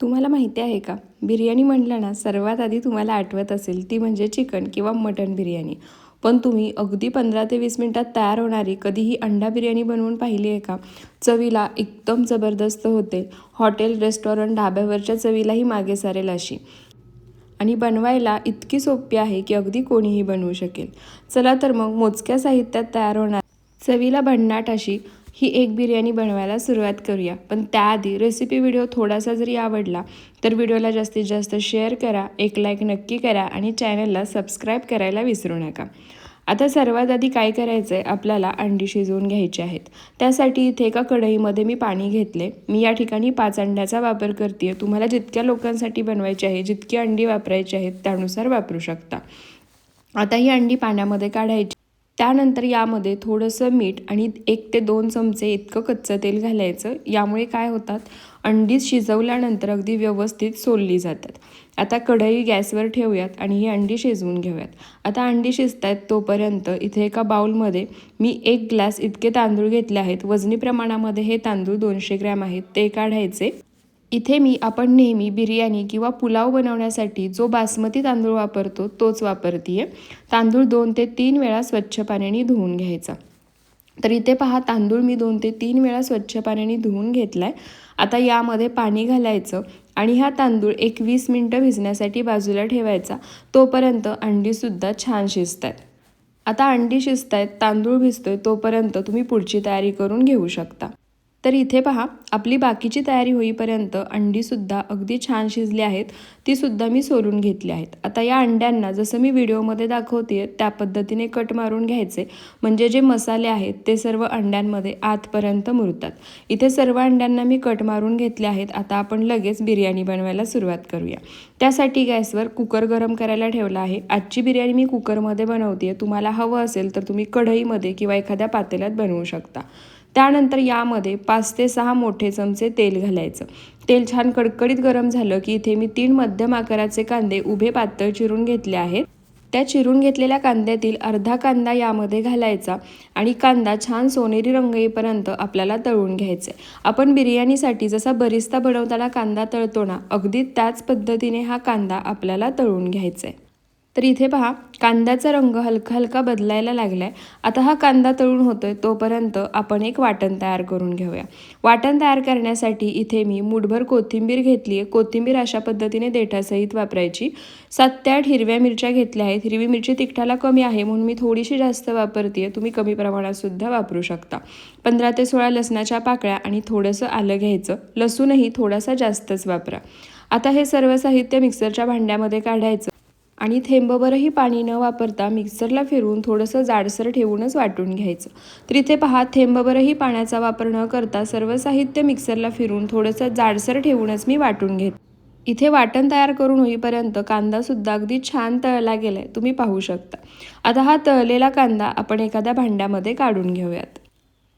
तुम्हाला माहिती आहे का, बिर्याणी म्हटलं ना सर्वात आधी तुम्हाला आठवत असेल ती म्हणजे चिकन किंवा मटण बिर्याणी. पण तुम्ही अगदी 15 ते 20 मिनिटात तयार होणारी कधीही अंडा बिर्याणी बनवून पाहिली आहे का? चवीला एकदम जबरदस्त होते. हॉटेल, रेस्टॉरंट, ढाब्यावरच्या चवीलाही मागे सारेल अशी. आणि बनवायला इतकी सोपी आहे की अगदी कोणीही बनवू शकेल. चला तर मग मोजक्या साहित्यात तयार होणार चवीला भन्नाट अशी ही एक बिर्याणी बनवायला सुरुवात करूया. पण त्याआधी रेसिपी व्हिडिओ थोडासा जरी आवडला तर व्हिडिओला जास्तीत जास्त शेअर करा, एक लाईक नक्की करा आणि चॅनलला सबस्क्राईब करायला विसरू नका. आता सर्वात आधी काय करायचं आहे, आपल्याला अंडी शिजवून घ्यायची आहेत. त्यासाठी इथे एका कढईमध्ये मी पाणी घेतले. मी या ठिकाणी 5 अंड्याचा वापर करते आहे. तुम्हाला जितक्या लोकांसाठी बनवायचे आहे, जितकी अंडी वापरायची आहेत त्यानुसार वापरू शकता. आता ही अंडी पाण्यामध्ये काढायची. त्यानंतर यामध्ये थोडंसं मीठ आणि 1 ते 2 चमचे इतकं कच्चं तेल घालायचं. यामुळे काय होतात, अंडी शिजवल्यानंतर अगदी व्यवस्थित सोलली जातात. आता कढई गॅसवर ठेवूयात आणि ही अंडी शिजवून घेऊयात. आता अंडी शिजत आहेत तोपर्यंत इथे एका बाउलमध्ये मी 1 ग्लास इतके तांदूळ घेतले आहेत. वजनी प्रमाणामध्ये हे तांदूळ 200 ग्रॅम आहेत, ते काढायचे. इथे मी आपण नेहमी बिर्याणी किंवा पुलाव बनवण्यासाठी जो बासमती तांदूळ वापरतो तोच वापरते. तांदूळ 2 ते 3 वेळा स्वच्छ पाण्याने धुवून घ्यायचा. तर इथे पहा, तांदूळ मी 2 ते 3 वेळा स्वच्छ पाण्याने धुवून घेतलाय. आता यामध्ये पाणी घालायचं आणि हा तांदूळ 20 मिनिटं भिजण्यासाठी बाजूला ठेवायचा. तोपर्यंत अंडीसुद्धा छान शिजतात. आता अंडी शिजतायत, तांदूळ भिजतोय, तोपर्यंत तुम्ही पुढची तयारी करून घेऊ शकता. तर इथे पहा, आपली बाकीची तयारी होईपर्यंत अंडीसुद्धा अगदी छान शिजली आहेत. तीसुद्धा मी सोलून घेतली आहेत. आता या अंड्यांना जसं मी व्हिडिओमध्ये दाखवते त्या पद्धतीने कट मारून घ्यायचे, म्हणजे जे मसाले आहेत ते सर्व अंड्यांमध्ये आतपर्यंत मुरतात. इथे सर्व अंड्यांना मी कट मारून घेतले आहेत. आता आपण लगेच बिर्याणी बनवायला सुरुवात करूया. त्यासाठी गॅसवर कुकर गरम करायला ठेवला आहे. आजची बिर्याणी मी कुकरमध्ये बनवते. तुम्हाला हवं असेल तर तुम्ही कढईमध्ये किंवा एखाद्या पातेल्यात बनवू शकता. त्यानंतर यामध्ये 5 ते 6 मोठे चमचे तेल घालायचं. तेल छान कडकडीत गरम झालं की इथे मी 3 मध्यम आकाराचे कांदे उभे पातळ चिरून घेतले आहेत. त्या चिरून घेतलेल्या कांद्यातील अर्धा कांदा यामध्ये घालायचा आणि कांदा छान सोनेरी रंग येईपर्यंत आपल्याला तळून घ्यायचे. आपण बिर्याणीसाठी जसा बरिस्ता बनवताना कांदा तळतो ना, अगदी त्याच पद्धतीने हा कांदा आपल्याला तळून घ्यायचा आहे. तर इथे पहा, कांद्याचा रंग हलका हलका बदलायला लागलाय. आता हा कांदा तळून होतोय तोपर्यंत आपण एक वाटण तयार करून घेऊया. वाटण तयार करण्यासाठी इथे मी मूठभर कोथिंबीर घेतली आहे. कोथिंबीर अशा पद्धतीने देठासहित वापरायची. 7 ते 8 हिरव्या मिरच्या घेतल्या आहेत. हिरवी मिरची तिखटाला कमी आहे म्हणून मी थोडीशी जास्त वापरते. तुम्ही कमी प्रमाणात सुद्धा वापरू शकता. 15 ते 16 लसणाच्या पाकळ्या आणि थोडंसं आलं घ्यायचं. लसूणही थोडासा जास्तच वापरा. आता हे सर्व साहित्य मिक्सरच्या भांड्यामध्ये काढायचं आणि थेंबभरही पाणी न वापरता मिक्सरला फिरवून थोडंसं जाडसर ठेवूनच वाटून घ्यायचं. तर इथे पहा, थेंबभरही पाण्याचा वापर न करता सर्व साहित्य मिक्सरला फिरवून थोडंसं जाडसर ठेवूनच मी वाटून घेते. इथे वाटण तयार करून होईपर्यंत कांदासुद्धा अगदी छान तळला गेलाय, तुम्ही पाहू शकता. आता हा तळलेला कांदा आपण एखाद्या भांड्यामध्ये काढून घेऊयात.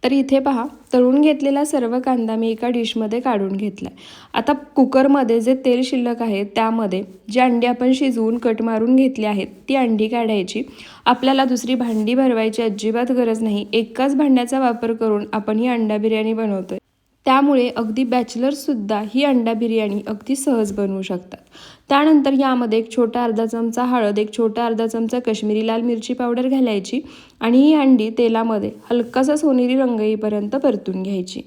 तर इथे पहा, तळून घेतलेला सर्व कांदा मी एका डिशमध्ये काढून घेतला. आता कुकरमध्ये जे तेल शिल्लक आहे त्यामध्ये जी अंडी आपण शिजवून कट मारून घेतली आहेत ती अंडी काढायची. आपल्याला दुसरी भांडी भरवायची अजिबात गरज नाही. एकाच भांड्याचा वापर करून आपण ही अंडा बिर्याणी बनवतोय. त्यामुळे अगदी बॅचलर्ससुद्धा ही अंडा बिर्याणी अगदी सहज बनवू शकतात. त्यानंतर यामध्ये एक छोटा अर्धा चमचा हळद, एक छोटा अर्धा चमचा काश्मीरी लाल मिरची पावडर घालायची आणि ही अंडी तेलामध्ये हलकासा सोनेरी रंग येईपर्यंत परतून घ्यायची.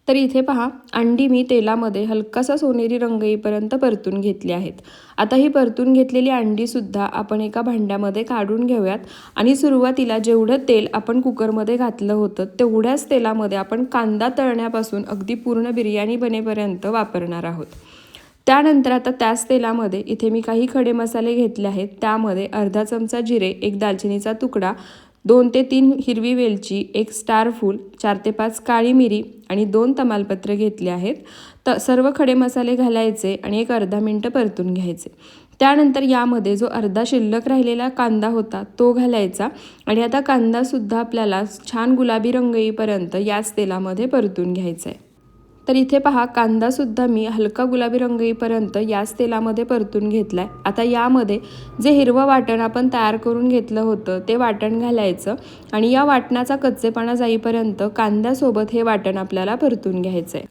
तर इथे पहा, अंडी मी तेलामध्ये हलकासा सोनेरी रंग येईपर्यंत परतून घेतली आहेत. आता ही परतून घेतलेली अंडीसुद्धा आपण एका भांड्यामध्ये काढून घेऊयात आणि सुरुवातीला जेवढं तेल आपण कुकरमध्ये घातलं होतं तेवढ्याच तेलामध्ये आपण कांदा तळण्यापासून अगदी पूर्ण बिर्याणी बनेपर्यंत वापरणार आहोत. त्यानंतर आता त्याच तेलामध्ये इथे मी काही खडे मसाले घेतले आहेत. त्यामध्ये अर्धा चमचा जिरे, 1 दालचिनीचा तुकडा, 2 ते 3 हिरवी वेलची, 1 स्टार फूल, 4 ते 5 काळी मिरी आणि 2 तमालपत्र घेतले आहेत. तर सर्व खडे मसाले घालायचे आणि एक अर्धा मिनटं परतून घ्यायचे. त्यानंतर यामध्ये जो अर्धा शिल्लक राहिलेला कांदा होता तो घालायचा आणि आता कांदासुद्धा आपल्याला छान गुलाबी रंग येईपर्यंत याच तेलामध्ये परतून घ्यायचा आहे. तर इथे पहा, कांदासुद्धा मी हलका गुलाबी रंग येईपर्यंत याच तेलामध्ये परतून घेतला आहे. आता यामध्ये जे हिरवं वाटण आपण तयार करून घेतलं होतं ते वाटण घालायचं आणि या वाटणाचा कच्चेपणा जाईपर्यंत कांद्यासोबत हे वाटण आपल्याला परतून घ्यायचं आहे.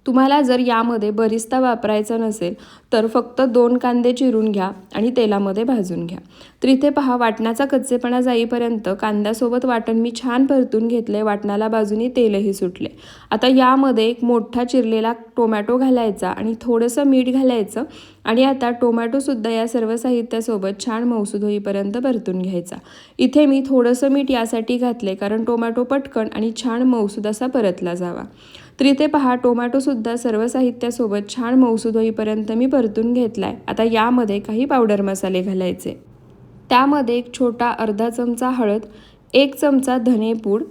तुम्हाला जर यामध्ये बरिस्ता वापरायचा नसेल तर फक्त 2 कांदे चिरून घ्या आणि तेलामध्ये भाजून घ्या. तर इथे पहा वाटणाचा कच्चेपणा जाईपर्यंत कांद्यासोबत वाटण मी छान परतून घेतले. वाटणाला बाजूनी तेलही सुटले. आता यामध्ये एक मोठा चिरलेला टोमॅटो घालायचा आणि थोडंसं मीठ घालायचं आणि आता टोमॅटोसुद्धा या सर्व साहित्यासोबत छान मऊसूद होईपर्यंत परतून घ्यायचा. इथे मी थोडंसं मीठ यासाठी घातले कारण टोमॅटो पटकन आणि छान मऊसूद असा परतला जावा. तर इथे पहा टोमॅटोसुद्धा सर्व साहित्यासोबत छान मऊसूद होईपर्यंत मी परतून घेतला आहे. आता यामध्ये काही पावडर मसाले घालायचे. त्यामध्ये एक छोटा अर्धा चमचा हळद, 1 चमचा धनेपूड,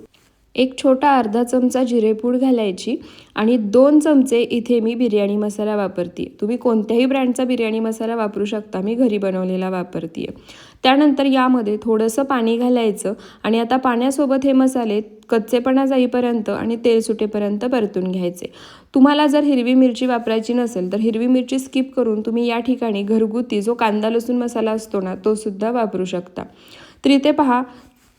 एक छोटा अर्धा चमचा जिरेपूड घालायची आणि 2 चमचे इथे मी बिर्याणी मसाला वापरते. तुम्ही कोणत्याही ब्रँडचा बिर्याणी मसाला वापरू शकता. मी घरी बनवलेला वापरते. त्यानंतर यामध्ये थोडंसं पाणी घालायचं आणि आता पाण्यासोबत हे मसाले कच्चेपणा जाईपर्यंत आणि तेल सुटेपर्यंत परतून घ्यायचे. तुम्हाला जर हिरवी मिरची वापरायची नसेल तर हिरवी मिरची स्किप करून तुम्ही या ठिकाणी घरगुती जो कांदा लसूण मसाला असतो ना तो सुद्धा वापरू शकता. तर इथे पहा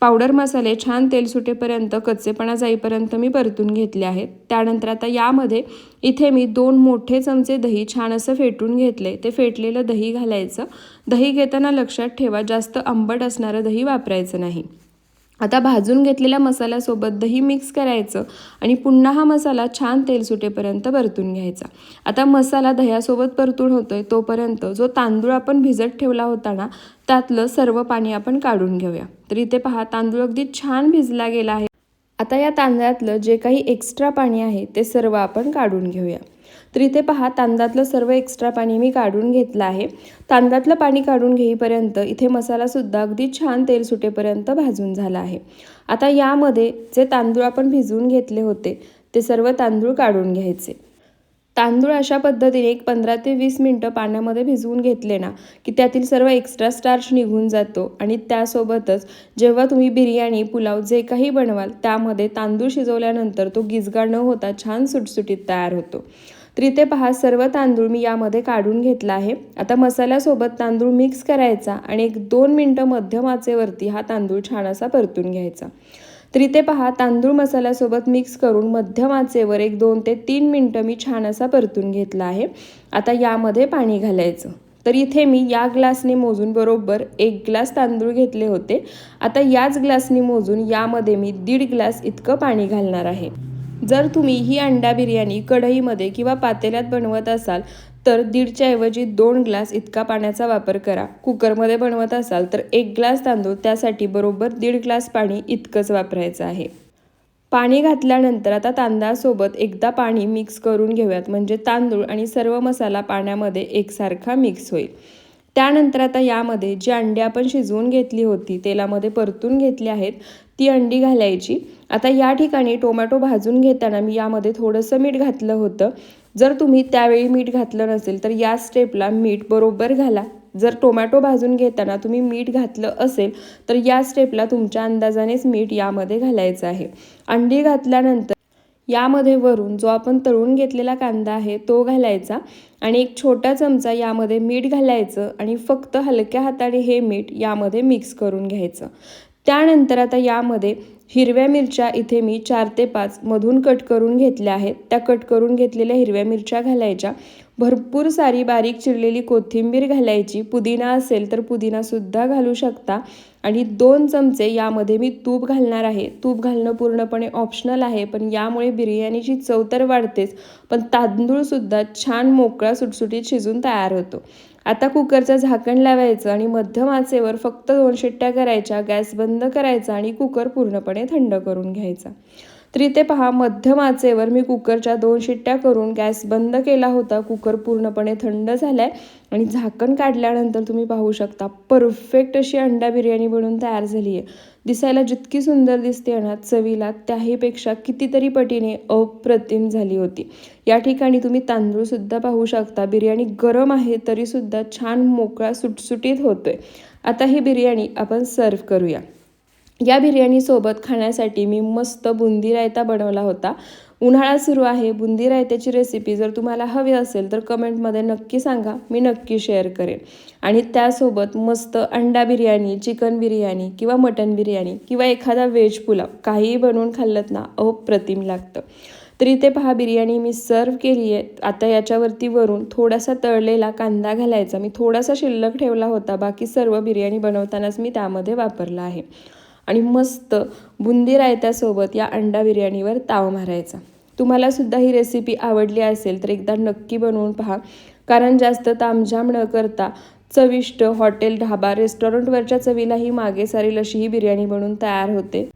पावडर मसाले छान तेल सुटेपर्यंत कच्चेपणा जाईपर्यंत मी परतून घेतले आहेत. त्यानंतर आता यामध्ये इथे मी 2 मोठे चमचे दही छान असं फेटून घेतले. ते फेटलेलं दही घालायचं. दही घेताना लक्षात ठेवा जास्त आंबट असणारं दही वापरायचं नाही. आता भाजून घेतलेल्या मसाल्यासोबत दही मिक्स करायचं आणि पुन्हा हा मसाला छान तेल सुटेपर्यंत परतून घ्यायचा. आता मसाला दह्यासोबत परतून होतोय तोपर्यंत जो तांदूळ आपण भिजत ठेवला होता ना त्यातलं सर्व पाणी आपण काढून घेऊया. तर इथे पहा तांदूळ अगदी छान भिजला गेला आहे. आता या तांदळातलं जे काही एक्स्ट्रा पाणी आहे ते सर्व आपण काढून घेऊया. तर इथे पहा तांदळातलं सर्व एक्स्ट्रा पाणी मी काढून घेतलं आहे. तांदळातलं पाणी काढून घेईपर्यंत इथे मसालासुद्धा अगदी छान तेल सुटेपर्यंत भाजून झाला आहे. आता यामध्ये जे तांदूळ आपण भिजवून घेतले होते ते सर्व तांदूळ काढून घ्यायचे. तांदूळ अशा पद्धतीने एक 15 ते 20 मिनटं पाण्यामध्ये भिजवून घेतले ना की त्यातील सर्व एक्स्ट्रा स्टार्च निघून जातो आणि त्यासोबतच जेव्हा तुम्ही बिर्याणी पुलाव जे काही बनवाल त्यामध्ये तांदूळ शिजवल्यानंतर तो गिजगा न होता छान सुटसुटीत तयार होतो. तर इथे पहा सर्व तांदूळ मी यामध्ये काढून घेतला आहे. आता मसाल्यासोबत तांदूळ मिक्स करायचा आणि एक 2 मिनटं मध्यम आचेवरती हा तांदूळ छान असा परतून घ्यायचा. तर इथे पहा तांदूळ मसाल्यासोबत मिक्स करून मध्यम आचेवर एक 2 ते 3 मिनटं मी छान असा परतून घेतला आहे. आता यामध्ये पाणी घालायचं. तर इथे मी या ग्लासने मोजून बरोबर 1 ग्लास तांदूळ घेतले होते. आता याच ग्लासने मोजून यामध्ये मी 1.5 ग्लास इतकं पाणी घालणार आहे. जर तुम्ही ही अंडा बिर्याणी कढईमध्ये किंवा पातेल्यात बनवत असाल तर 1.5च्या ऐवजी 2 ग्लास इतका पाण्याचा वापर करा. कुकरमध्ये बनवत असाल तर 1 ग्लास तांदूळ त्यासाठी बरोबर 1.5 ग्लास पाणी इतकंच वापरायचं आहे. पाणी घातल्यानंतर आता तांदळासोबत एकदा पाणी मिक्स करून घेऊयात म्हणजे तांदूळ आणि सर्व मसाला पाण्यामध्ये एकसारखा मिक्स होईल. त्यानंतर आता यामध्ये जी अंडी आपण शिजवून घेतली होती तेलामध्ये परतून घेतली आहेत ती अंडी घालायची. आता या ठिकाणी टोमॅटो भाजून घेताना मी यामध्ये थोडंसं मीठ घातलं होतं. जर तुम्ही त्यावेळी मीठ घातलं नसेल तर या स्टेपला मीठ बरोबर घाला. जर टोमॅटो भाजून घेताना तुम्ही मीठ घातलं असेल तर या स्टेपला तुमच्या अंदाजानेच मीठ यामध्ये घालायचं आहे. अंडी घातल्यानंतर यामध्ये वरून जो आपण तळून घेतलेला कांदा आहे तो घालायचा आणि एक छोटा चमचा यामध्ये मीठ घालायचं आणि फक्त हलक्या हाताने हे मीठ यामध्ये मिक्स करून घ्यायचं. त्यानंतर आता यामध्ये हिरव्या मिरच्या इथे मी 4 ते 5 मधून कट करून घेतल्या आहेत. त्या कट करून घेतलेल्या हिरव्या मिरच्या घालायच्या. भरपूर सारी बारीक चिरलेली कोथिंबीर घालायची. पुदिना असेल तर पुदिनासुद्धा घालू शकता आणि 2 चमचे यामध्ये मी तूप घालणार आहे. तूप घालणं पूर्णपणे ऑप्शनल आहे पण यामुळे बिर्याणीची चव तर वाढतेच पण तांदूळसुद्धा छान मोकळा सुटसुटीत शिजून तयार होतो. आता कुकरचं झाकण लावायचं आणि मध्यम आचेवर फक्त 2 शिट्ट्या करायच्या. गॅस बंद करायचा आणि कुकर पूर्णपणे थंड करून घ्यायचा. तर इथे पहा मध्यम आचेवर मी कुकरच्या 2 शिट्ट्या करून गॅस बंद केला होता. कुकर पूर्णपणे थंड झालाय आणि झाकण काढल्यानंतर तुम्ही पाहू शकता परफेक्ट अशी अंडा बिर्याणी बनवून तयार झाली आहे. दिसायला जितकी सुंदर दिसते ना चवीला त्याहीपेक्षा कितीतरी पटीने अप्रतिम झाली होती. या ठिकाणी तुम्ही तांदूळसुद्धा पाहू शकता. बिर्याणी गरम आहे तरीसुद्धा छान मोकळा सुटसुटीत होतोय. आता ही बिर्याणी आपण सर्व करूया. या बिर्याणीसोबत खाण्यासाठी मी मस्त बुंदी रायता बनवला होता. उन्हाळा सुरू आहे. बुंदी रायत्याची रेसिपी जर तुम्हाला हवी असेल तर कमेंटमध्ये नक्की सांगा. मी नक्की शेअर करेन. आणि त्यासोबत मस्त अंडा बिर्याणी, चिकन बिर्याणी किंवा मटन बिर्याणी किंवा एखादा व्हेज पुलाव काहीही बनवून खाल्लत ना अप्रतिम लागतं. तर इथे पहा बिर्याणी मी सर्व केली आहे. आता याच्यावरती वरून थोडासा तळलेला कांदा घालायचा. मी थोडासा शिल्लक ठेवला होता, बाकी सर्व बिर्याणी बनवतानाच मी त्यामध्ये वापरला आहे. आणि मस्त बुंदी रायत्यासोबत या अंडा बिर्याणीवर ताव मारायचा. तुम्हाला सुद्धा ही रेसिपी आवडली असेल तर एकदा नक्की बनवून पहा, कारण जास्त तामझाम न करता चविष्ट हॉटेल, ढाबा, रेस्टॉरंटवरच्या चवीला ही मागे सारेल अशी ही बिर्याणी बनवून तयार होते.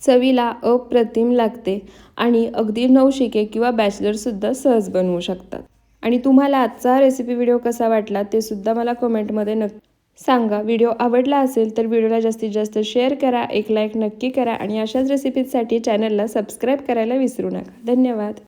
चवीला अप्रतिम लागते आणि अगदी नवशिके किंवा बॅचलरसुद्धा सहज बनवू शकतात. आणि तुम्हाला आजचा रेसिपी व्हिडिओ कसा वाटला ते सुद्धा मला कमेंटमध्ये सांगा. व्हिडिओ आवडला असेल तर व्हिडिओला जास्तीत जास्त शेअर करा, एक लाईक नक्की करा आणि अशाच रेसिपीजसाठी चॅनलला सबस्क्राईब करायला विसरू नका. धन्यवाद.